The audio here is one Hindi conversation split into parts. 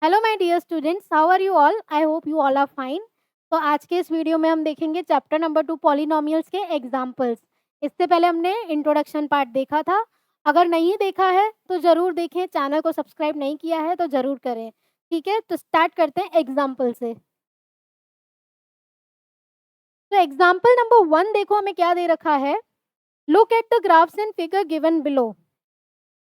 Hello my dear students, how are you all? I hope you all are fine. तो आज के इस वीडियो में हम देखेंगे चैप्टर नंबर 2 पॉलिनोमियल्स के एग्जांपल्स। इससे पहले हमने इंट्रोडक्शन पार्ट देखा था। अगर नहीं देखा है तो ज़रूर देखें, चैनल को सब्सक्राइब नहीं किया है तो ज़रूर करें। ठीक है, तो स्टार्ट करते हैं एग्जाम्पल से। तो एग्जाम्पल नंबर 1 देखो, हमें क्या दे रखा है। Look at the graphs and figure given below.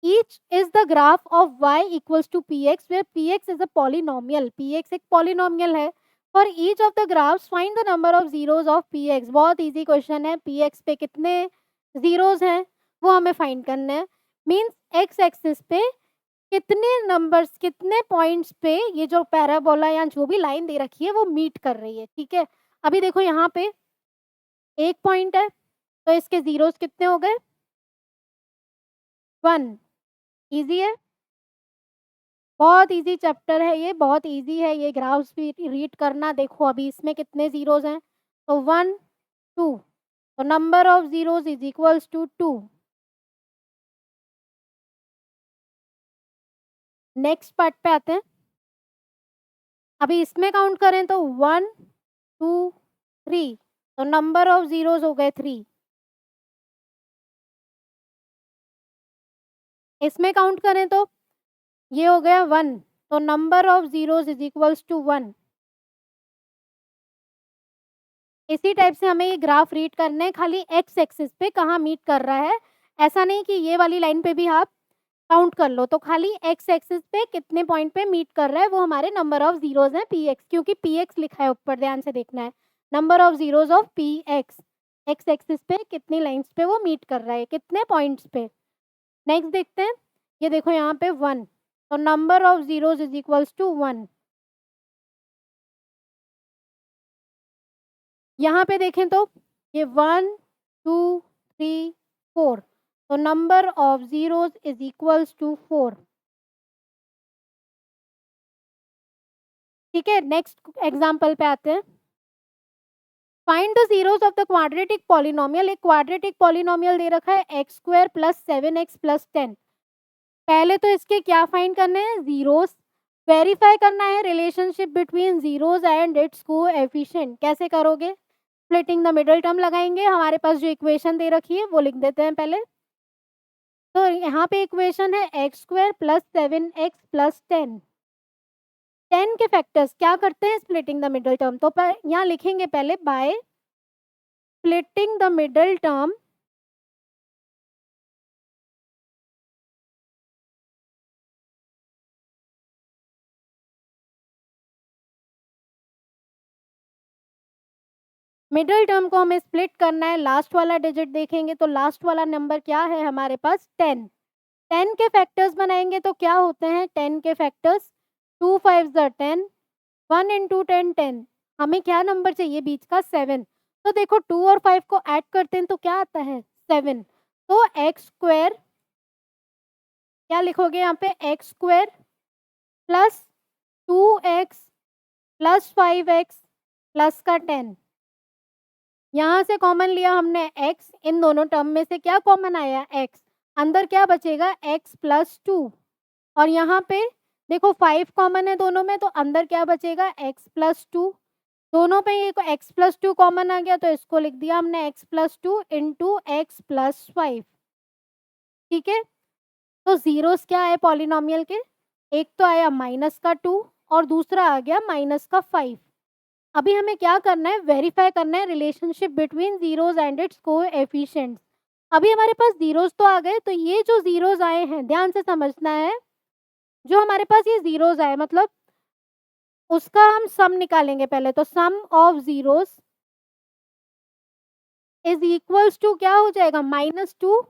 Each is the graph of y equals to px where px is a polynomial. px एक polynomial है. For each of the graphs find the number of zeros of px. बहुत easy question है. px पे कितने zeros हैं वो हमें find करने हैं. Means x axis पे कितने numbers, कितने points पे ये जो parabola या जो भी line दे रखी है वो meet कर रही है. ठीक है, अभी देखो यहाँ पे एक point है तो इसके zeros कितने हो गए? 1. इजी है, बहुत इजी चैप्टर है ये, बहुत इजी है ये। ग्राफ्स भी रीड करना। देखो अभी इसमें कितने जीरोज हैं, तो 1 2, तो number of zeros is equals to 2। Next part पे आते हैं। अभी इसमें काउंट करें तो 1 2 3, तो नंबर ऑफ जीरोज हो गए 3। इसमें काउंट करें तो ये हो गया 1, तो number of zeros is equals to 1। इसी टाइप से हमें ये ग्राफ रीड करना है, खाली एक्स एक्सिस पे कहाँ मीट कर रहा है। ऐसा नहीं कि ये वाली लाइन पे भी आप काउंट कर लो, तो खाली एक्स एक्सिस पे कितने पॉइंट पे मीट कर रहा है वो हमारे नंबर ऑफ जीरोज हैं पी एक्स, क्योंकि पी एक्स लिखा है ऊपर, ध्यान से देखना है। Number of zeros of P x, x axis पे कितनी लाइन्स पे वो मीट कर रहा है, कितने पॉइंट्स पे। नेक्स्ट देखते हैं। ये देखो यहाँ पे 1, तो number of zeros is equals to 1। यहाँ पे देखें तो ये 1 2 3 4, तो number of zeros is equals to 4। ठीक है, नेक्स्ट एग्जाम्पल पे आते हैं। Find the zeros of the quadratic polynomial. एक क्वाड्रेटिक पॉलिनोमियल दे रखा है x square plus 7x plus 10। पहले तो इसके क्या फाइंड करने हैं? जीरोस। वेरीफाई करना है relationship between zeros and it's coefficient. कैसे करोगे? स्प्लिटिंग द मिडिल टर्म लगाएंगे। हमारे पास जो इक्वेशन दे रखी है वो लिख देते हैं पहले। तो यहाँ पे इक्वेशन है x square plus 7x plus 10। 10 के फैक्टर्स क्या करते हैं? Splitting the middle term. तो यहाँ लिखेंगे पहले by splitting the middle term middle term को हमें स्प्लिट करना है। लास्ट वाला डिजिट देखेंगे तो लास्ट वाला नंबर क्या है हमारे पास? 10। 10 के फैक्टर्स बनाएंगे तो क्या होते हैं 10 के फैक्टर्स? 2 5 10, 1 इंटू 10 10। हमें क्या नंबर चाहिए बीच का? 7। तो देखो 2 और 5 को ऐड करते हैं तो क्या आता है? 7। तो एक्स स्क्वायर, क्या लिखोगे यहाँ पे? X square plus 2x plus 5x plus का 10। यहाँ से कॉमन लिया हमने x, इन दोनों टर्म में से क्या कॉमन आया? x। अंदर क्या बचेगा? x plus 2। और यहाँ पे देखो 5 कॉमन है दोनों में, तो अंदर क्या बचेगा? x plus 2। दोनों पे ये x प्लस 2 कॉमन आ गया तो इसको लिख दिया हमने x plus 2 into x plus 5। ठीक है, तो जीरोस क्या है पॉलिनोमियल के? एक तो आया माइनस का 2 और दूसरा आ गया माइनस का 5। अभी हमें क्या करना है? वेरीफाई करना है relationship between zeros and it's coefficients. अभी हमारे पास जीरोस तो आ गए, तो ये जो जीरोस आए हैं ध्यान से समझना है। जो हमारे पास ये जीरोस आए मतलब उसका हम सम निकालेंगे पहले। तो sum of zeros is equals to क्या हो जाएगा? -2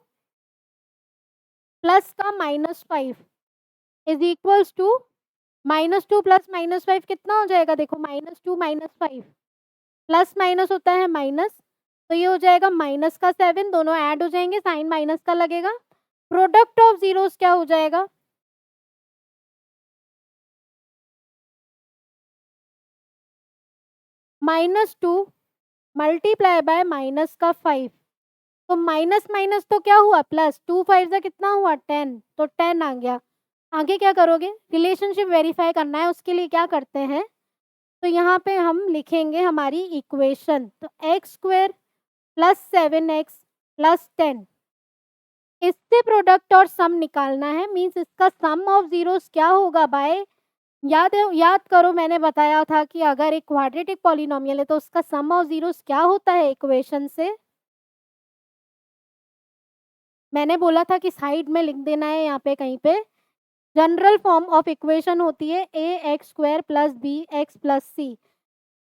प्लस का -5 इज इक्वल्स टू -2 प्लस -5 कितना हो जाएगा? देखो -2 -5 प्लस माइनस होता है माइनस, तो ये हो जाएगा माइनस का 7। दोनों ऐड हो जाएंगे, साइन माइनस का लगेगा। प्रोडक्ट ऑफ जीरोस क्या हो जाएगा? -2 मल्टीप्लाई बाय माइनस का 5। तो माइनस माइनस तो क्या हुआ? प्लस। 2 5 कितना हुआ? 10, तो 10 आ गया। आगे क्या करोगे, रिलेशनशिप वेरीफाई करना है, उसके लिए क्या करते हैं, तो यहाँ पे हम लिखेंगे हमारी इक्वेशन, तो x square plus 7x plus 10, इससे प्रोडक्ट और सम निकालना है, मीन्स इसका सम ऑफ जीरोस क्या होगा बाय, याद करो मैंने बताया था कि अगर एक क्वाड्रेटिक पॉलिनोमियल है तो उसका सम ऑफ जीरोस क्या होता है इक्वेशन से, मैंने बोला था कि साइड में लिख देना है यहाँ पे कहीं पे, जनरल फॉर्म ऑफ इक्वेशन होती है a x square plus b x plus c.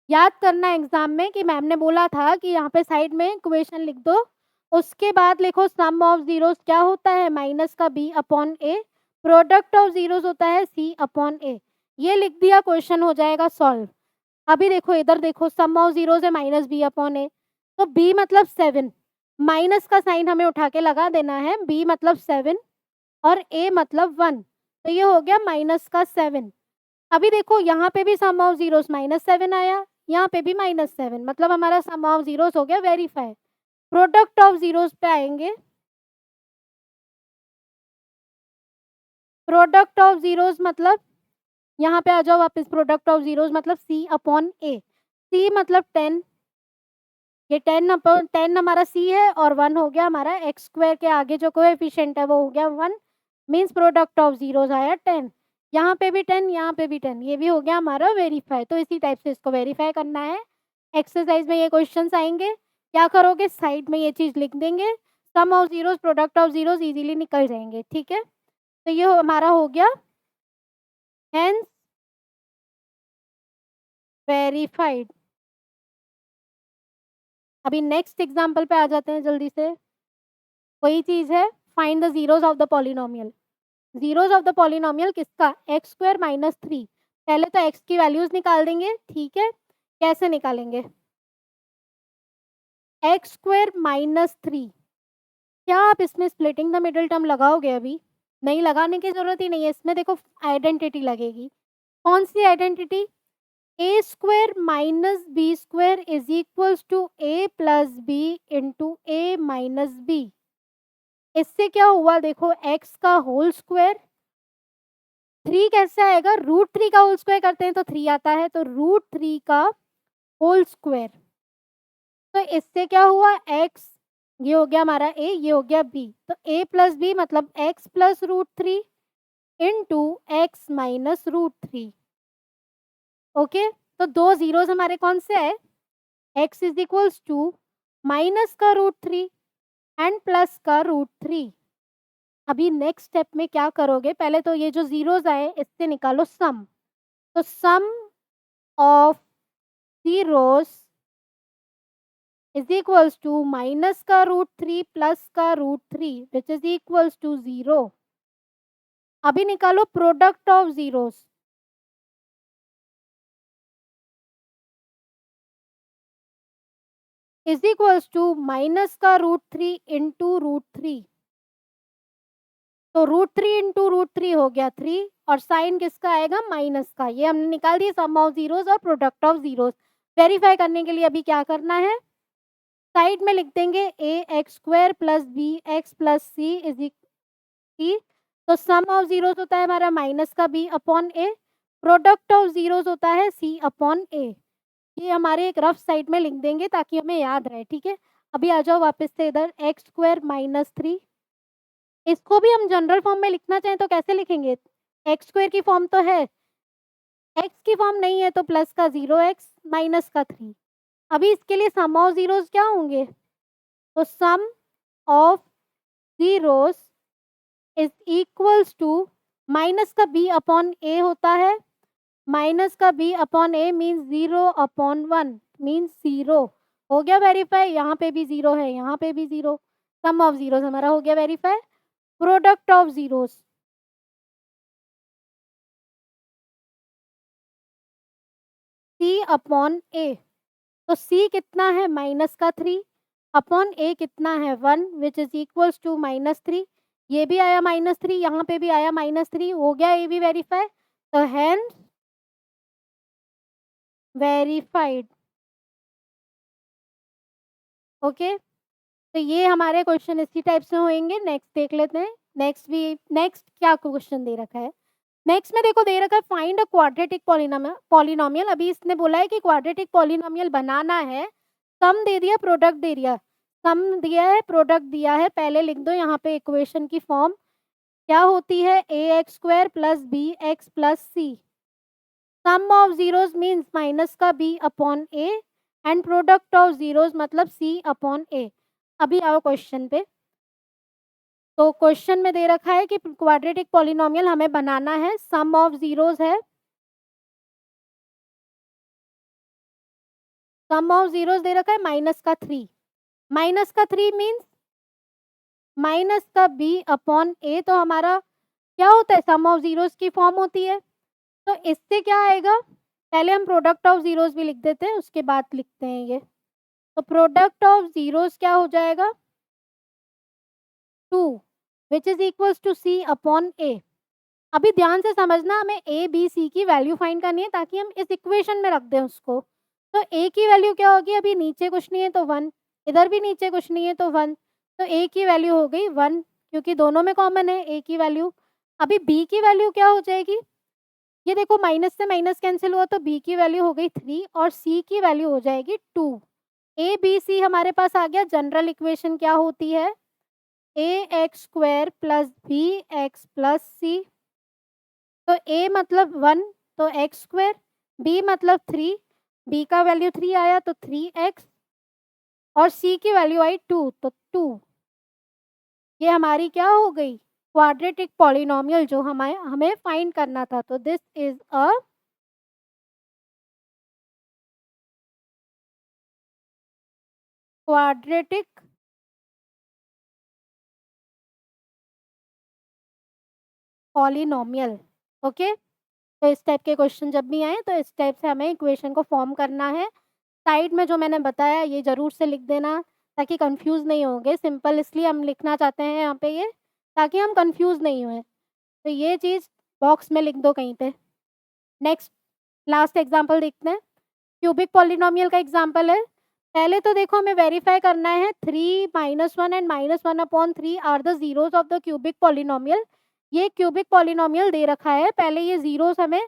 याद करना एग्जाम में कि मैम ने बोला था कि यहाँ पे साइड में इक्वेशन लिख दो, उसके बाद लिखो सम ऑफ जीरोस क्या होता है माइनस का b upon a, product of zeros होता है सी अपॉन ए, ये लिख दिया, क्वेश्चन हो जाएगा सॉल्व। अभी देखो इधर देखो, सम ऑफ जीरोस है माइनस बी अपॉन ए, तो बी मतलब 7, माइनस का साइन हमें उठा के लगा देना है, बी मतलब 7 और ए मतलब 1, तो ये हो गया माइनस का 7। अभी देखो यहाँ पे भी सम ऑफ जीरोस -7 आया, यहाँ पे भी -7, मतलब हमारा सम ऑफ जीरोस हो गया वेरीफाई। प्रोडक्ट ऑफ जीरोस पे आएंगे, प्रोडक्ट ऑफ जीरोस मतलब यहाँ पे आ जाओ वापस, प्रोडक्ट ऑफ जीरोस मतलब सी अपॉन ए, सी मतलब 10, ये 10 अपॉन 10 हमारा सी है और 1 हो गया हमारा एक्स स्क्वायर के आगे जो कोएफिशिएंट है वो हो गया 1, मीन्स प्रोडक्ट ऑफ जीरोस आया 10, यहाँ पे भी 10, यहाँ पे भी 10, ये भी हो गया हमारा वेरीफाई। तो इसी टाइप से इसको वेरीफाई करना है। एक्सरसाइज में ये क्वेश्चंस आएंगे, क्या करोगे साइड में ये चीज़ लिख देंगे, sum of zeros product of zeros easily निकल जाएंगे, ठीक है। तो ये हमारा हो गया हेंस वेरीफाइड। अभी नेक्स्ट एग्जाम्पल पे आ जाते हैं जल्दी से, वही चीज़ है, find the zeros of the polynomial. Zeros of the polynomial किसका, एक्स स्क्वायर माइनस 3, पहले तो एक्स की वैल्यूज निकाल देंगे, ठीक है। कैसे निकालेंगे, एक्स स्क्वायर -3, क्या आप इसमें स्प्लिटिंग द मिडिल टर्म लगाओगे, अभी नहीं लगाने की जरूरत ही नहीं है, इसमें देखो आइडेंटिटी लगेगी, कौन सी identity, a square minus b square is equals to a plus b into a minus b. इससे क्या हुआ, देखो एक्स का होल स्क्वायर, 3 कैसे आएगा, √3 का होल स्क्वायर करते हैं तो 3 आता है, तो √3 का होल स्क्वायर, तो इससे क्या हुआ एक्स, ये हो गया हमारा ए, ये हो गया बी, तो ए प्लस बी मतलब x plus √3 into x minus √3। Okay, तो दो जीरोस हमारे कौन से है, x is equals to minus का √3 एंड प्लस का √3। अभी नेक्स्ट स्टेप में क्या करोगे, पहले तो ये जो जीरोस आए इससे निकालो सम, तो sum of zeros is equals to minus का √3 प्लस का √3 विच इज इक्वल्स टू 0। अभी निकालो product of zeros, is equals to minus का √3 इंटू √3, तो √3 इंटू √3 हो गया 3 और साइन किसका आएगा माइनस का, ये हमने निकाल दिया सम ऑफ जीरोस और प्रोडक्ट ऑफ जीरोस। वेरीफाई करने के लिए अभी क्या करना है, साइड में लिख देंगे a x square plus b x plus c is equal, तो सम ऑफ जीरोस होता है हमारा माइनस का b upon a, product of zeros होता है सी अपॉन ए, ये हमारे एक रफ साइड में लिख देंगे ताकि हमें याद रहे, ठीक है। अभी आ जाओ वापस से इधर, एक्स स्क्वायर -3, इसको भी हम जनरल फॉर्म में लिखना चाहें तो कैसे लिखेंगे, एक्स स्क्वायर की फॉर्म तो है, एक्स की फॉर्म नहीं है तो प्लस का 0x माइनस का 3। अभी इसके लिए सम ऑफ जीरोस क्या होंगे, तो sum of zeros is equals to minus का बी अपॉन ए होता है, माइनस का b upon a means 0/1 means 0, हो गया वेरीफाई, यहाँ पे भी 0 है, यहाँ पे भी 0, सम ऑफ जीरोस हमारा हो गया verify. Product of zeros, c upon a, तो सी कितना है माइनस का 3 अपॉन ए कितना है 1 विच इज इक्वल्स टू -3, ये भी आया -3, यहाँ पे भी आया -3, हो गया ये भी वेरीफाई, तो हैंस वेरीफाइड। ओके, तो ये हमारे क्वेश्चन इसी टाइप से होंगे। नेक्स्ट देख लेते हैं, नेक्स्ट क्या क्वेश्चन दे रखा है? नेक्स्ट में देखो दे रखा है फाइंड अ क्वाड्रेटिक पॉलिनोमियल। अभी इसने बोला है कि क्वाड्रेटिक पॉलिनोमियल बनाना है, सम दे दिया, प्रोडक्ट दे दिया, सम दिया है, प्रोडक्ट दिया है। पहले लिख दो यहाँ पे इक्वेशन की फॉर्म क्या होती है, ax² plus b x plus c. Sum of zeros means minus का b upon a and product of zeros मतलब c अपॉन a। अभी आओ क्वेश्चन पे। तो क्वेश्चन में दे रखा है कि क्वाड्रेटिक पॉलिनोमियल हमें बनाना है, सम ऑफ जीरोस है, सम ऑफ जीरोस दे रखा है -3। -3 मीन्स माइनस का b अपॉन a। तो हमारा क्या होता है, सम ऑफ जीरोस की फॉर्म होती है। तो इससे क्या आएगा, पहले हम प्रोडक्ट ऑफ जीरोस भी लिख देते हैं, उसके बाद लिखते हैं ये। तो प्रोडक्ट ऑफ जीरोस क्या हो जाएगा, 2 which is equals to c upon a। अभी ध्यान से समझना, हमें a b c की वैल्यू फाइंड करनी है ताकि हम इस इक्वेशन में रख दें उसको। तो a की वैल्यू क्या होगी, अभी नीचे कुछ नहीं है तो 1, इधर भी नीचे कुछ नहीं है तो 1, तो a की वैल्यू हो गई 1 क्योंकि दोनों में कॉमन है a की वैल्यू। अभी b की वैल्यू क्या हो जाएगी, ये देखो माइनस से माइनस कैंसिल हुआ तो b की वैल्यू हो गई 3 और c की वैल्यू हो जाएगी 2। a b c हमारे पास आ गया। जनरल इक्वेशन क्या होती है, ax² plus b x plus c. तो a मतलब 1 तो x², b मतलब 3, b का वैल्यू 3 आया तो 3x और c की वैल्यू आई 2 तो 2। ये हमारी क्या हो गई, क्वाड्रेटिक पॉलिनोमियल जो हमें फाइंड करना था। तो this is a quadratic polynomial. Okay, तो इस टाइप के क्वेश्चन जब भी आए तो इस टाइप से हमें इक्वेशन को फॉर्म करना है। साइड में जो मैंने बताया ये ज़रूर से लिख देना ताकि कंफ्यूज नहीं होंगे। सिंपल इसलिए हम लिखना चाहते हैं यहाँ पे ये, ताकि हम कंफ्यूज नहीं हुए। तो ये चीज़ बॉक्स में लिख दो कहीं पे। नेक्स्ट लास्ट एग्जांपल देखते हैं। क्यूबिक पॉलिनोमियल का एग्जांपल है। पहले तो देखो हमें वेरीफाई करना है 3 -1 and -1/3 are the zeros of the cubic polynomial. ये क्यूबिक पॉलिनोमियल दे रखा है। पहले ये जीरोस हमें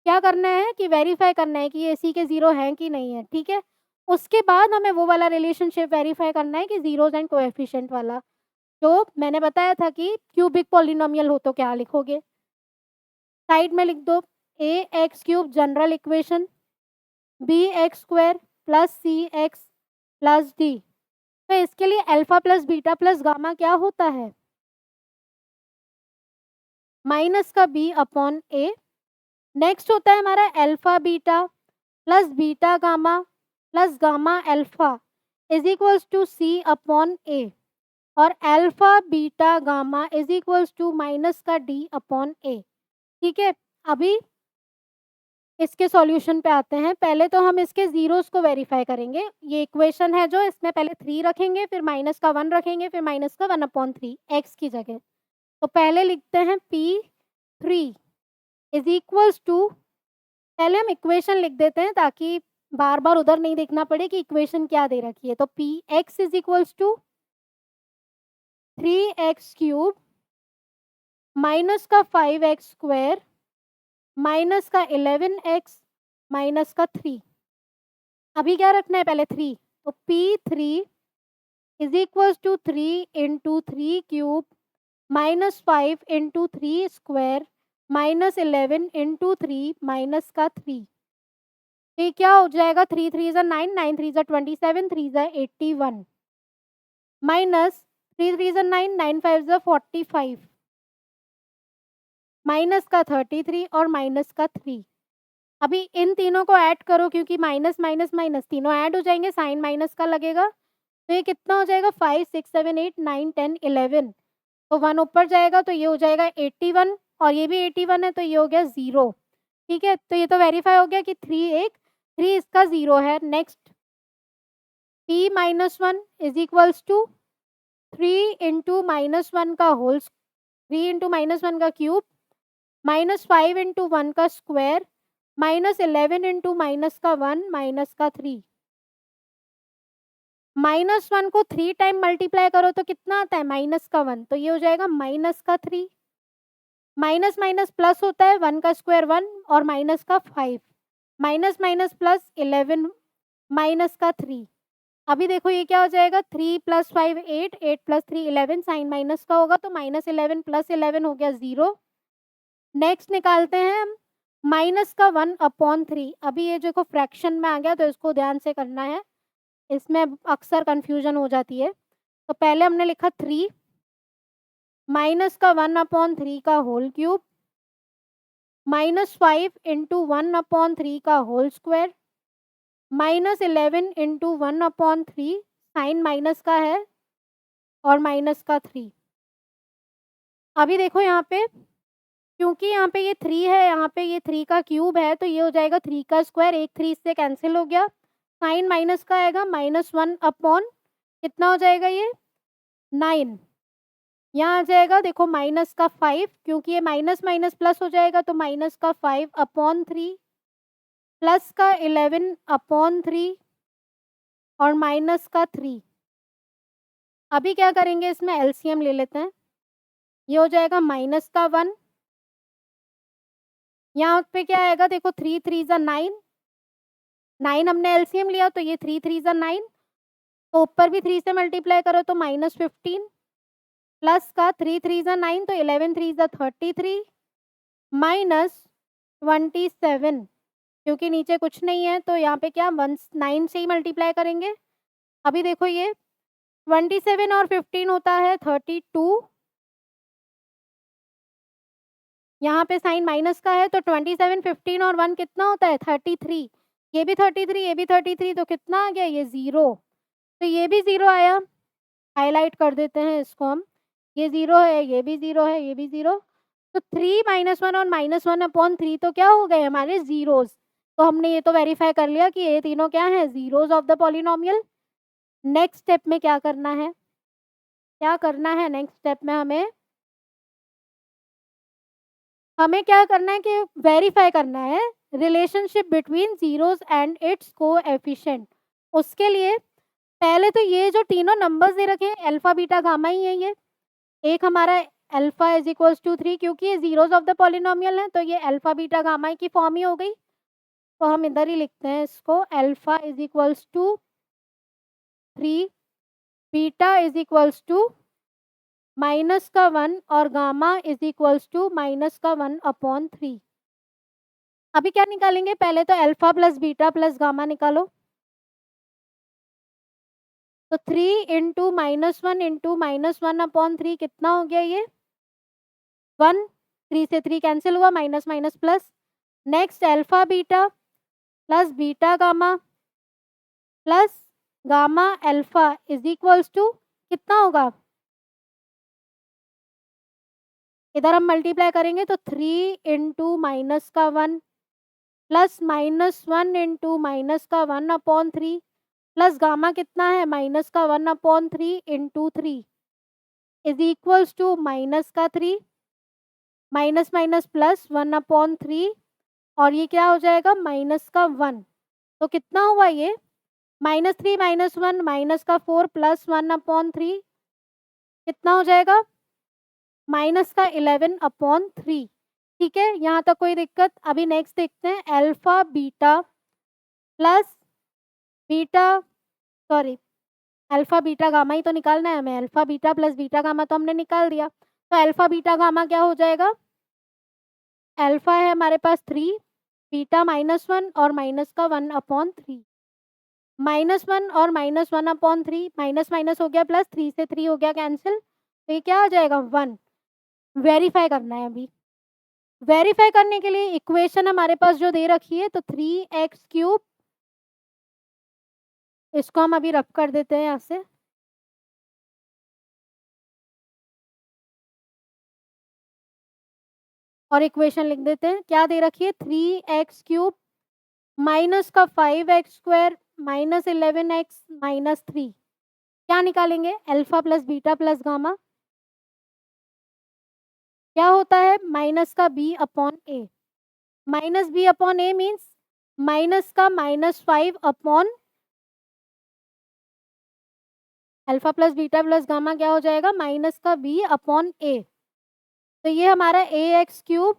क्या करना है कि वेरीफाई करना है कि ये सी के जीरो हैं कि नहीं है, ठीक है। उसके बाद हमें वो वाला रिलेशनशिप वेरीफाई करना है कि जीरोस एंड कोएफिशिएंट वाला, जो मैंने बताया था कि क्यूबिक पॉलिनोमियल हो तो क्या लिखोगे। साइड में लिख दो ax³ general equation, bx² plus c x plus d. तो इसके लिए alpha plus beta plus gamma क्या होता है, माइनस का b अपॉन a। नेक्स्ट होता है हमारा alpha beta plus beta gamma plus gamma alpha is equals to c upon a। और alpha beta gamma is equals to minus का d अपॉन a। ठीक है, अभी इसके सॉल्यूशन पे आते हैं। पहले तो हम इसके जीरोस को वेरीफाई करेंगे। ये इक्वेशन है जो, इसमें पहले 3 रखेंगे, फिर माइनस का 1 रखेंगे, फिर माइनस का 1/3 एक्स की जगह। तो पहले लिखते हैं P3 इज इक्वल्स टू, पहले हम इक्वेशन लिख देते हैं ताकि बार बार उधर नहीं देखना पड़े कि इक्वेशन क्या दे रखी है। तो Px is equals to 3x³ minus का 5x² माइनस का 11x माइनस का 3। अभी क्या रखना है, पहले 3। तो P3 is equals to 3 into 3³ minus 5 into 3² minus 11 into 3 minus का 3। ये क्या हो जाएगा, 3 3 ज़ा 9, 9 3 ज़ा 27, 3 ज़ा 81 माइनस 3 3 ज़ा 9, 9 5 ज़ा 45 माइनस का 33 और माइनस का 3। अभी इन तीनों को ऐड करो क्योंकि माइनस माइनस माइनस तीनों ऐड हो जाएंगे, साइन माइनस का लगेगा। तो ये कितना हो जाएगा, 5 6 7 8 9 10 11। तो 1 ऊपर जाएगा तो ये हो जाएगा 81 और ये भी 81 है तो ये हो गया 0। ठीक है, तो ये तो वेरीफाई हो गया कि 3 इसका 0 है। Next P-1 is equals to 3 into -1 का होल, 3 इंटू -1 का क्यूब माइनस 5 इंटू 1 का स्क्वायर माइनस 11 इंटू माइनस का 1 माइनस का 3। -1 को 3 टाइम मल्टीप्लाई करो तो कितना आता है? -1, तो ये हो जाएगा -3। माइनस माइनस प्लस होता है, 1 का स्क्वायर 1 और माइनस का 5, माइनस माइनस प्लस 11 माइनस का 3। अभी देखो ये क्या हो जाएगा, 3 + 5 8, 8 + 3 11, साइन माइनस का होगा तो -11 + 11 हो गया 0। नेक्स्ट निकालते हैं हम माइनस का 1/3। अभी ये देखो फ्रैक्शन में आ गया तो इसको ध्यान से करना है, इसमें अक्सर कन्फ्यूजन हो जाती है। तो पहले हमने लिखा 3 माइनस का 1/3 का होल क्यूब -5 × 1/3 का होल स्क्वायर -11 × 1/3 साइन माइनस का है और माइनस का 3। अभी देखो यहाँ पे, क्योंकि यहाँ पे ये 3 है, यहाँ पे ये 3 का क्यूब है, तो ये हो जाएगा 3 का स्क्वायर, एक 3 इससे कैंसिल हो गया। साइन माइनस का आएगा -1 अपॉन कितना हो जाएगा ये 9। यहाँ आ जाएगा देखो माइनस का 5, क्योंकि ये माइनस माइनस प्लस हो जाएगा तो माइनस का 5/3 प्लस का 11/3 और माइनस का 3। अभी क्या करेंगे, इसमें एलसीएम ले लेते हैं। ये हो जाएगा माइनस का 1, यहाँ पे क्या आएगा देखो 3 3 ज़ा 9, 9 हमने एलसीएम लिया तो ये 3 3 ज़ा 9, तो ऊपर भी 3 से मल्टीप्लाई करो तो -15 प्लस का 3 3 ज़ा 9 तो 11 3 ज़ा 33 -27, क्योंकि नीचे कुछ नहीं है तो यहाँ पे क्या 9 से ही मल्टीप्लाई करेंगे। अभी देखो ये 27 और 15 होता है 32, यहाँ पे साइन माइनस का है तो 27 15 और 1 कितना होता है 33, ये भी 33 ये भी 33 तो कितना आ गया ये 0, तो ये भी 0 आया। हाइलाइट कर देते हैं इसको हम, ये 0 है, ये भी 0 है, ये भी 0, तो 3 -1 और -1/3 तो क्या हो गए हमारे ज़ीरोज़। तो हमने ये तो वेरीफाई कर लिया कि ये तीनों क्या हैं, zeros of the polynomial. Next step में क्या करना है, नेक्स्ट स्टेप में हमें क्या करना है कि वेरीफाई करना है relationship between zeros and it's coefficient. उसके लिए पहले तो ये जो तीनों नंबर्स दे रखे हैं अल्फा बीटा गामा ही है ये। एक हमारा अल्फा इज इक्वल्स टू 3, क्योंकि ये ज़ीरोज़ ऑफ द पॉलिनोमियल है तो ये अल्फा बीटा गामा की फॉर्म ही हो गई। तो हम इधर ही लिखते हैं इसको, alpha is equals to 3, beta is equals to minus का 1 और gamma is equals to minus का 1/3। अभी क्या निकालेंगे, पहले तो alpha plus beta plus gamma निकालो। तो 3 × -1 × -1/3 कितना हो गया ये 1, 3 से 3 कैंसिल हुआ, minus minus plus. Next alpha beta plus beta gamma plus gamma alpha is equals to कितना होगा, इधर हम मल्टीप्लाई करेंगे तो 3 × माइनस का 1 प्लस -1 × माइनस का 1/3 प्लस गामा कितना है माइनस का 1/3 × 3 इज इक्वल्स टू माइनस का 3 माइनस माइनस प्लस 1/3 और ये क्या हो जाएगा माइनस का 1। तो कितना हुआ ये -3 -1 माइनस का 4 प्लस 1/3 कितना हो जाएगा माइनस का 11/3। ठीक है, यहाँ तक कोई दिक्कत। अभी नेक्स्ट देखते हैं alpha beta plus beta, sorry alpha beta gamma ही तो निकालना है हमें। Alpha beta plus beta gamma तो हमने निकाल दिया, तो अल्फा बीटा गामा क्या हो जाएगा, अल्फा है हमारे पास 3, बीटा -1 और माइनस का 1/3, -1 और -1/3, माइनस माइनस हो गया प्लस, 3 से 3 हो गया कैंसिल, तो ये क्या आ जाएगा 1। वेरीफाई करना है अभी। वेरीफाई करने के लिए इक्वेशन हमारे पास जो दे रखी है तो 3x³ इसको हम अभी रब कर देते हैं यहाँ से। और इक्वेशन लिख देते हैं, क्या दे रखी है 3x³ माइनस का 5x² माइनस 11x माइनस 3। क्या निकालेंगे alpha plus beta plus gamma, क्या होता है माइनस का b/a, minus b/a means minus का -5 alpha plus beta plus gamma क्या हो जाएगा, माइनस का बी अपॉन ए। तो ये हमारा ए एक्स क्यूब,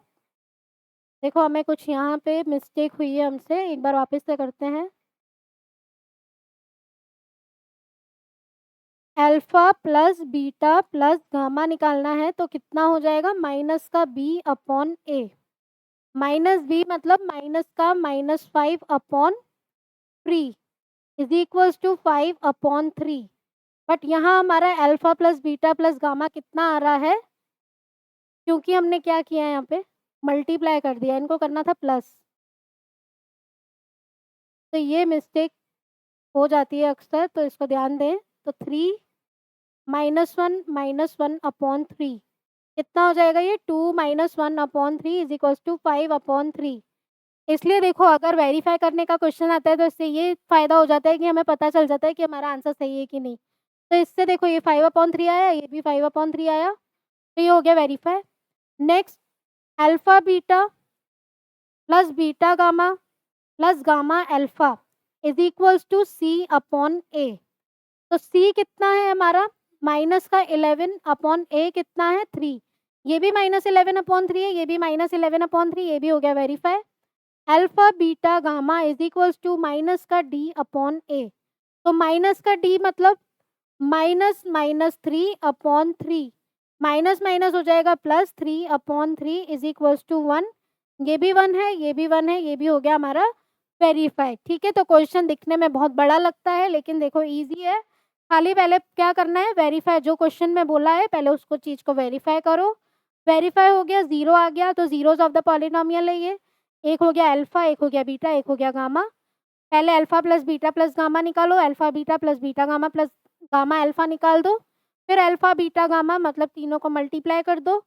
देखो हमें कुछ यहाँ पे मिस्टेक हुई है हमसे, एक बार वापस से करते हैं। Alpha plus beta plus gamma निकालना है तो कितना हो जाएगा, माइनस का b upon a. Minus b मतलब माइनस का -5 upon 3 is equals to 5 upon 3। But यहाँ हमारा alpha plus beta plus gamma कितना आ रहा है, क्योंकि हमने क्या किया है यहाँ पे मल्टीप्लाई कर दिया, इनको करना था प्लस, तो ये मिस्टेक हो जाती है अक्सर, तो इसको ध्यान दें। तो 3 -1 अपॉन 3 कितना हो जाएगा, ये 2 -1 upon 3 is equals to 5 upon 3। इसलिए देखो अगर वेरीफाई करने का क्वेश्चन आता है तो इससे ये फ़ायदा हो जाता है कि हमें पता चल जाता है कि हमारा आंसर सही है कि नहीं। तो इससे देखो ये 5 अपॉन 3 आया, ये भी 5 अपॉन 3 आया, तो ये हो गया verify. Next alpha beta plus beta gamma plus gamma alpha is equals to c upon a. तो सी कितना है हमारा, माइनस का 11 अपॉन ए कितना है 3, ये भी -11 अपॉन 3 है, ये भी -11 अपॉन 3, ये भी हो गया verify. Alpha beta gamma is equals to minus का डी अपॉन ए। तो माइनस का डी मतलब -3 अपॉन 3, माइनस माइनस हो जाएगा +3 अपॉन 3 इज इक्वल्स टू 1, ये भी 1 है, ये भी 1 है, ये भी हो गया हमारा वेरीफाई। ठीक है, तो क्वेश्चन दिखने में बहुत बड़ा लगता है लेकिन देखो इजी है। खाली पहले क्या करना है, वेरीफाई, जो क्वेश्चन में बोला है पहले उसको चीज़ को वेरीफाई करो। वेरीफाई हो गया, 0 आ गया तो जीरोस ऑफ द पॉलिनोमियल है ये, एक हो गया अल्फा, एक हो गया बीटा, एक हो गया गामा। पहले alpha plus beta plus gamma निकालो, alpha beta plus beta gamma plus gamma alpha निकाल दो, फिर अल्फा बीटा गामा मतलब तीनों को मल्टीप्लाई कर दो।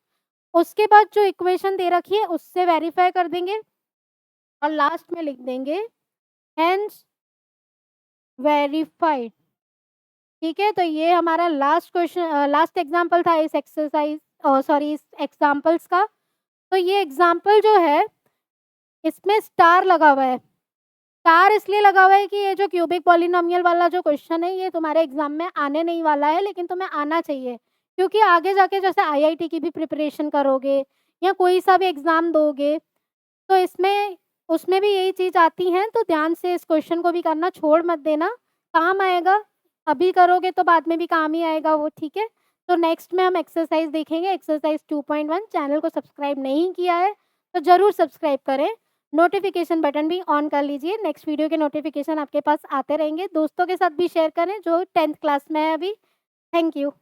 उसके बाद जो इक्वेशन दे रखी है उससे वेरीफाई कर देंगे और लास्ट में लिख देंगे हेंस वेरीफाइड। ठीक है, तो ये हमारा लास्ट क्वेश्चन, लास्ट एग्जाम्पल था इस एक्सरसाइज, सॉरी इस एग्जाम्पल्स का। तो ये एग्जाम्पल जो है इसमें स्टार लगा हुआ है, स्टार इसलिए लगा हुआ है कि ये जो क्यूबिक पॉलिनोमियल वाला जो क्वेश्चन है ये तुम्हारे एग्जाम में आने नहीं वाला है, लेकिन तुम्हें आना चाहिए, क्योंकि आगे जाके जैसे आईआईटी की भी प्रिपरेशन करोगे या कोई सा भी एग्ज़ाम दोगे तो इसमें उसमें भी यही चीज़ आती हैं, तो ध्यान से इस क्वेश्चन को भी करना, छोड़ मत देना, काम आएगा। अभी करोगे तो बाद में भी काम ही आएगा वो। ठीक है, तो नेक्स्ट में हम एक्सरसाइज देखेंगे, एक्सरसाइज 2.1। चैनल को सब्सक्राइब नहीं किया है तो ज़रूर सब्सक्राइब करें, नोटिफिकेशन बटन भी ऑन कर लीजिए, नेक्स्ट वीडियो के नोटिफिकेशन आपके पास आते रहेंगे। दोस्तों के साथ भी शेयर करें जो 10th क्लास में है अभी। Thank you.